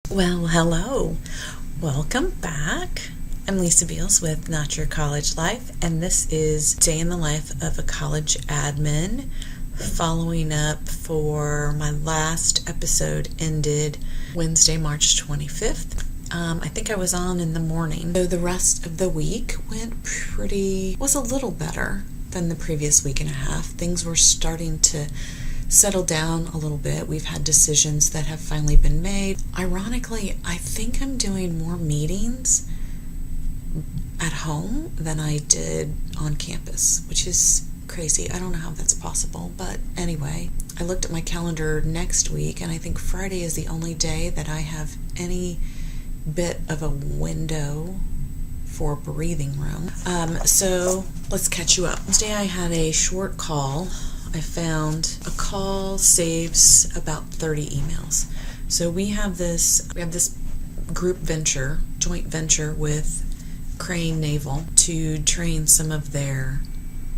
Well, hello. Welcome back. I'm Lisa Beals with Not Your College Life, and this is Day in the Life of a College Admin, following up for my last episode ended Wednesday, March 25th. I think I was on in the morning, so the rest of the week was a little better than the previous week and a half. Things were starting to settle down a little bit. We've had decisions that have finally been made. Ironically, I think I'm doing more meetings at home than I did on campus, which is crazy. I don't know how that's possible, but anyway, I looked at my calendar next week, and I think Friday is the only day that I have any bit of a window for breathing room. So let's catch you up. Today I had a short call. I found a call saves about 30 emails. So we have this group venture, joint venture with Crane Naval to train some of their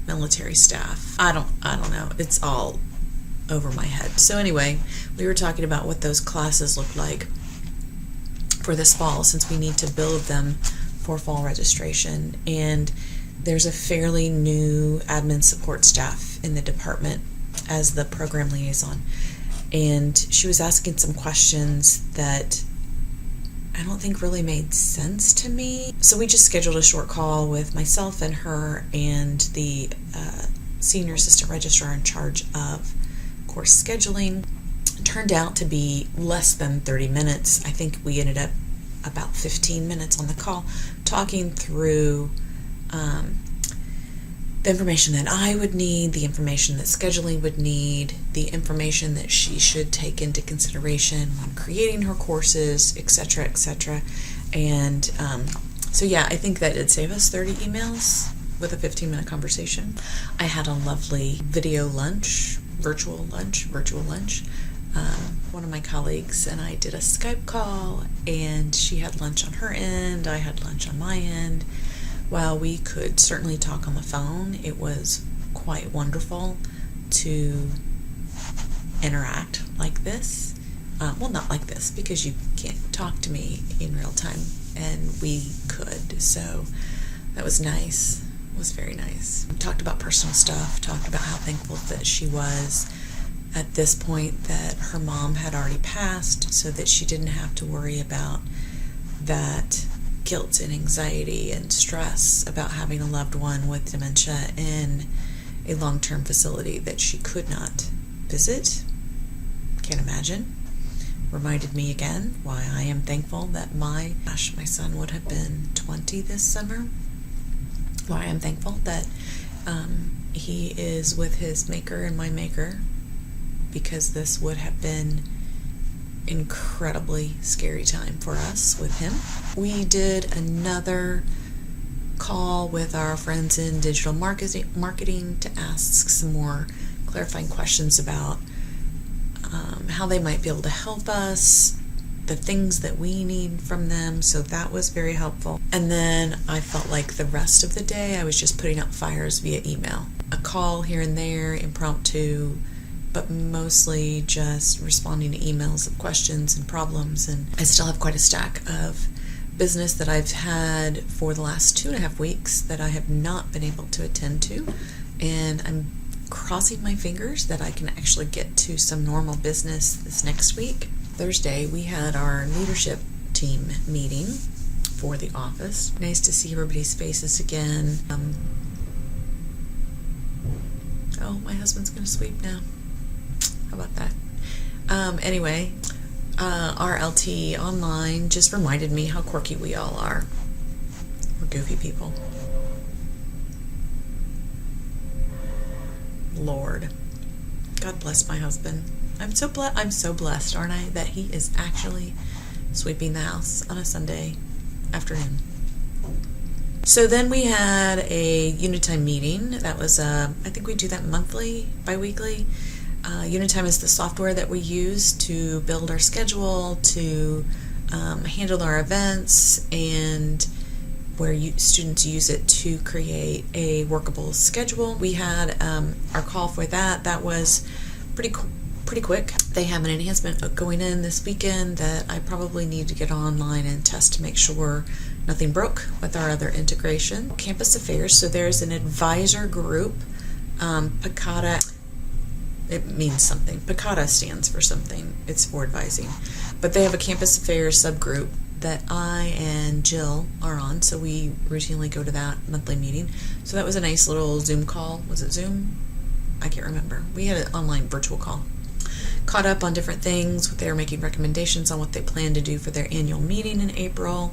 military staff. I don't know. It's all over my head. So anyway, we were talking about what those classes look like for this fall, since we need to build them for fall registration. And there's a fairly new admin support staff in the department as the program liaison. And she was asking some questions that I don't think really made sense to me. So we just scheduled a short call with myself and her and the senior assistant registrar in charge of course scheduling. It turned out to be less than 30 minutes. I think we ended up about 15 minutes on the call talking through the information that I would need, the information that scheduling would need, the information that she should take into consideration when creating her courses, etc., etc. And so yeah, I think that it'd save us 30 emails with a 15-minute conversation. I had a lovely video lunch, virtual lunch. One of my colleagues and I did a Skype call, and she had lunch on her end, I had lunch on my end. While we could certainly talk on the phone, it was quite wonderful to interact like this. Well, not like this, because you can't talk to me in real time, and we could. So that was nice. It was very nice. We talked about personal stuff, talked about how thankful that she was at this point that her mom had already passed, so that she didn't have to worry about that guilt and anxiety and stress about having a loved one with dementia in a long-term facility that she could not visit. Can't imagine. Reminded me again why I am thankful that my son would have been 20 this summer. Why I'm thankful that he is with his maker and my maker, because this would have been incredibly scary time for us with him. We did another call with our friends in digital marketing to ask some more clarifying questions about how they might be able to help us, the things that we need from them. So that was very helpful. And then I felt like the rest of the day I was just putting out fires via email. A call here and there, impromptu, but mostly just responding to emails of questions and problems. And I still have quite a stack of business that I've had for the last 2.5 weeks that I have not been able to attend to. And I'm crossing my fingers that I can actually get to some normal business this next week. Thursday, we had our leadership team meeting for the office. Nice to see everybody's faces again. Oh, my husband's going to sweep now. How about that? Anyway, our LT online just reminded me how quirky we all are. We're goofy people. Lord. God bless my husband. I'm so blessed, aren't I, that he is actually sweeping the house on a Sunday afternoon. So then we had a Unitime meeting. That was, I think we do that monthly, bi-weekly. Unitime is the software that we use to build our schedule, to handle our events, and where students use it to create a workable schedule. We had our call for that. That was pretty pretty quick. They have an enhancement going in this weekend that I probably need to get online and test to make sure nothing broke with our other integration. Campus affairs, so there's an advisor group. PCATA, it means something. PCATA stands for something. It's for advising. But they have a campus affairs subgroup that I and Jill are on, so we routinely go to that monthly meeting. So that was a nice little Zoom call. Was it Zoom? I can't remember. We had an online virtual call. Caught up on different things. They were making recommendations on what they plan to do for their annual meeting in April.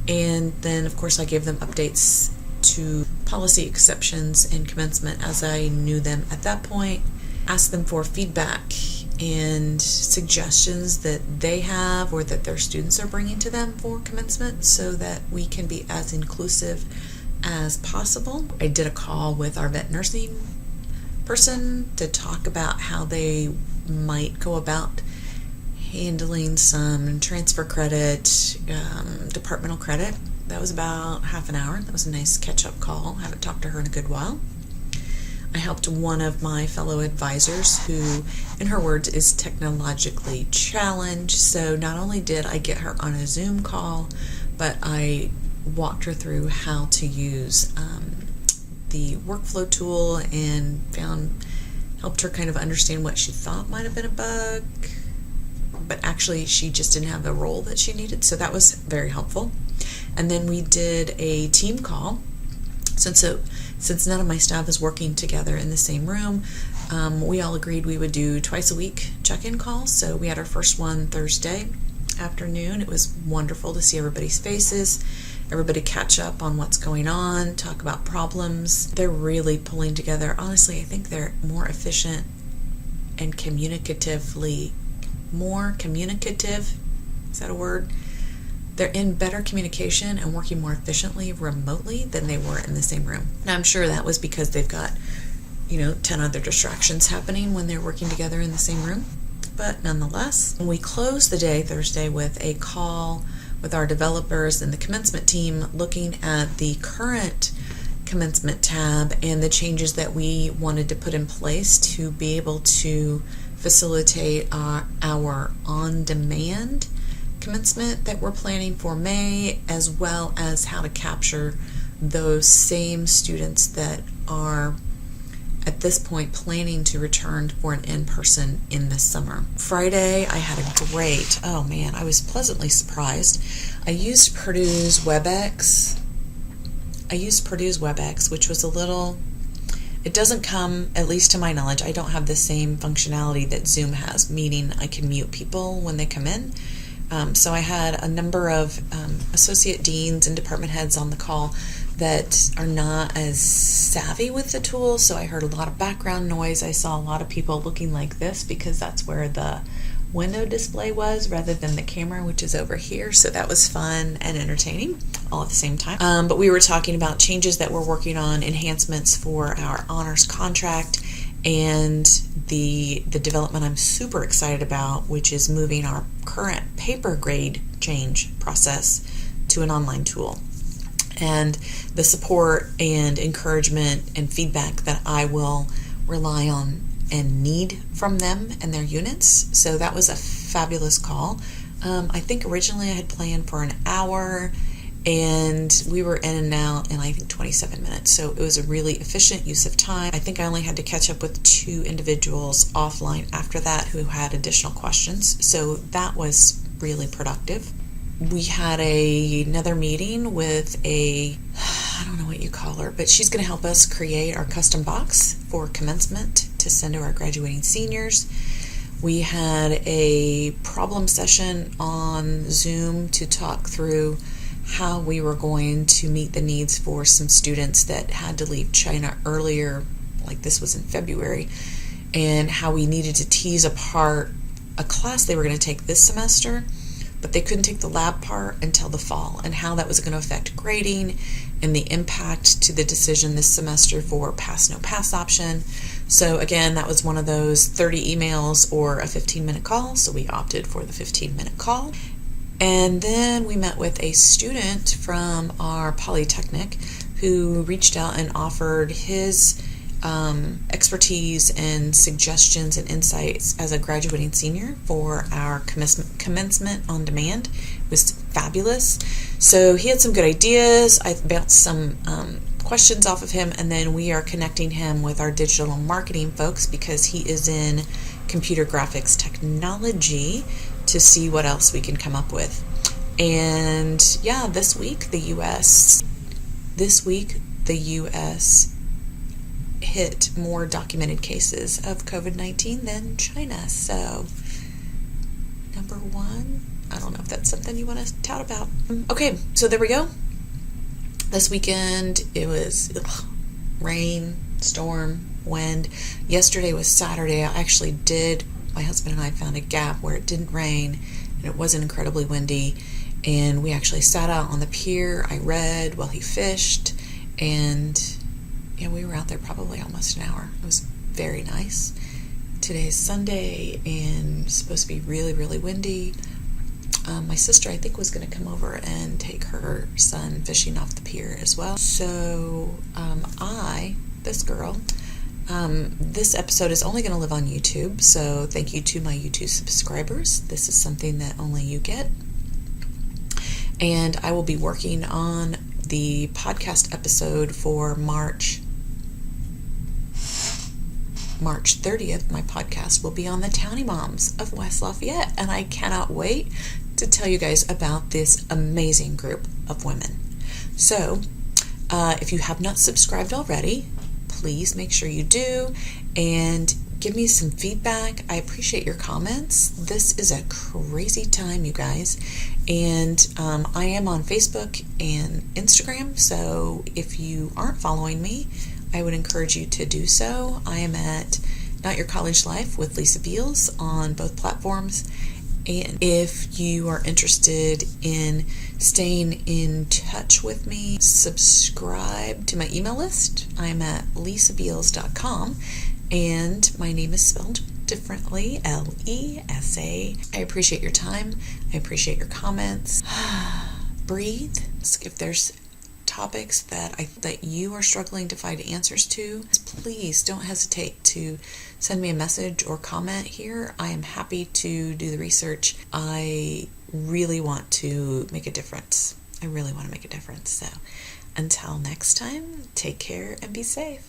And then, of course, I gave them updates to policy exceptions and commencement as I knew them at that point. Asked them for feedback and suggestions that they have or that their students are bringing to them for commencement so that we can be as inclusive as possible. I did a call with our vet nursing person to talk about how they might go about handling some transfer credit, departmental credit. That was about half an hour. That was a nice catch-up call. I haven't talked to her in a good while. I helped one of my fellow advisors who, in her words, is technologically challenged. So not only did I get her on a Zoom call, but I walked her through how to use the workflow tool and helped her kind of understand what she thought might have been a bug, but actually she just didn't have the role that she needed. So that was very helpful. And then we did a team call. Since none of my staff is working together in the same room, we all agreed we would do twice a week check-in calls. So we had our first one Thursday afternoon. It was wonderful to see everybody's faces, everybody catch up on what's going on, talk about problems. They're really pulling together. Honestly, I think they're more efficient and more communicative. Is that a word? They're in better communication and working more efficiently remotely than they were in the same room. Now, I'm sure that was because they've got, 10 other distractions happening when they're working together in the same room. But nonetheless, we closed the day Thursday with a call with our developers and the commencement team looking at the current commencement tab and the changes that we wanted to put in place to be able to facilitate our on-demand commencement that we're planning for May, as well as how to capture those same students that are at this point planning to return for an in-person in the summer. Friday, I had I was pleasantly surprised. I used Purdue's WebEx, which was it doesn't come, at least to my knowledge, I don't have the same functionality that Zoom has, meaning I can mute people when they come in. So I had a number of associate deans and department heads on the call that are not as savvy with the tool, so I heard a lot of background noise. I saw a lot of people looking like this because that's where the window display was rather than the camera, which is over here. So that was fun and entertaining all at the same time. But we were talking about changes that we're working on, enhancements for our honors contract, and the development I'm super excited about, which is moving our current paper grade change process to an online tool, and the support and encouragement and feedback that I will rely on and need from them and their units. So that was a fabulous call. I think originally I had planned for an hour, and we were in and out in, I think, 27 minutes. So it was a really efficient use of time. I think I only had to catch up with 2 individuals offline after that who had additional questions. So that was really productive. We had another meeting with I don't know what you call her, but she's going to help us create our custom box for commencement to send to our graduating seniors. We had a problem session on Zoom to talk through how we were going to meet the needs for some students that had to leave China earlier, like this was in February, and how we needed to tease apart a class they were going to take this semester, but they couldn't take the lab part until the fall, and how that was going to affect grading and the impact to the decision this semester for pass no pass option. So again, that was one of those 30 emails or a 15-minute call, so we opted for the 15-minute call. And then we met with a student from our Polytechnic who reached out and offered his expertise and suggestions and insights as a graduating senior for our commencement on demand. It was fabulous. So he had some good ideas. I bounced some questions off of him, and then we are connecting him with our digital marketing folks because he is in computer graphics technology to see what else we can come up with. And yeah, this week the U.S. hit more documented cases of COVID-19 than China. So, number one, I don't know if that's something you want to tout about. Okay, so there we go. This weekend, it was rain, storm, wind. Yesterday was Saturday. My husband and I found a gap where it didn't rain and it wasn't incredibly windy. And we actually sat out on the pier. I read while he fished. And we were out there probably almost an hour. It was very nice. Today is Sunday and it's supposed to be really, really windy. My sister, I think, was going to come over and take her son fishing off the pier as well. So this episode is only going to live on YouTube. So thank you to my YouTube subscribers. This is something that only you get. And I will be working on the podcast episode for March 30th. My podcast will be on the Townie Moms of West Lafayette, and I cannot wait to tell you guys about this amazing group of women. So, if you have not subscribed already, please make sure you do, and give me some feedback. I appreciate your comments. This is a crazy time, you guys. And I am on Facebook and Instagram, so if you aren't following me, I would encourage you to do so. I am at Not Your College Life with Lisa Beals on both platforms. And if you are interested in staying in touch with me, subscribe to my email list. I'm at lisabeals.com, and my name is spelled differently, L-E-S-A. I appreciate your time. I appreciate your comments. Breathe. If there's topics that you are struggling to find answers to, please don't hesitate to send me a message or comment here. I am happy to do the research. I really want to make a difference. So until next time, take care and be safe.